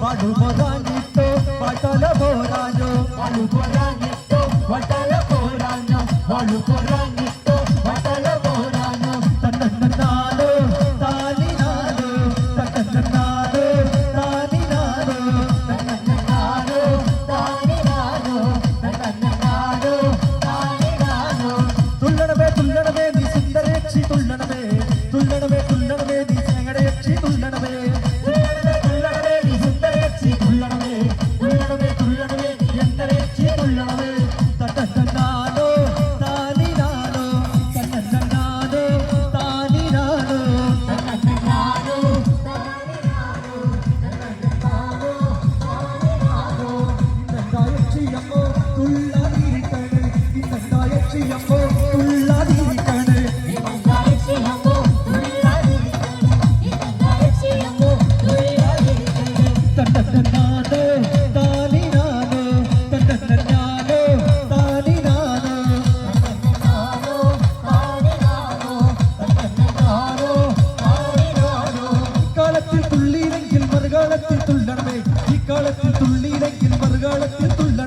പാടുപോരാഞ്ഞിട്ടോ പാട്ടല പോരാഞ്ഞോ പാടുപോരാഞ്ഞിട്ടോ വട്ടല പോരാഞ്ഞോ പാടുപോരാഞ്ഞിട്ടോ വട്ടല പോരാഞ്ഞോ തന്നന്നാനോ താനിനാനോ തന്നന്നാനോ താനിനാനോ തന്നന്നാനോ താനിനാനോ തന്നന്നാനോ താനിനാനോ തുള്ളണമേ തുള്ളണമേ നീ സുന്ദരേക്ഷി തുള്ളണമേ തുള്ളണമേ തുള്ളണമേ നീ ഞങ്ങടേക്ഷി തുള്ളണമേ തുള്ളണമേ നീ സുന്ദരേക്ഷി തുള്ളണമേ തുള്ളണമേ തുള്ളണമേ നീ എന്തരേക്ഷി തുള്ളണമേ തന്നന്നാനോ താനിനാനോ തന്നന്നാനോ താനിനാനോ തന്നന്നാനോ താനിനാനോ തന്നന്നാനോ താനിനാനോ ഇന്നണ്ടായക്ഷിയമ്മോ തുള്ളാതിരിക്കണേ ഇന്നണ്ടായക്ഷിയമ്മോ തുള്ളാതിരിക്കണേ ഇന്നണ്ടായക്ഷിയമ്മോ തുള്ളാതിരിക്കണേ ഇന്നണ്ടായക്ഷിയമ്മോ തുള്ളാതിരിക്കണേ തന്നന്നാനോ താനിനാനോ തന്നന്നാനോ താനിനാനോ തന്നന്നാനോ താനിനാനോ തന്നന്നാനോ താനിനാനോ ഇക്കാലത്തിൽ തുള്ളിയിലെങ്കിൽ മറുകാലത്തിൽ തുള്ളണമേ ഇക്കാലത്തിൽ തുള്ളിയിലെങ്കിൽ മറുകാലത്തിൽ തുള്ളണമേ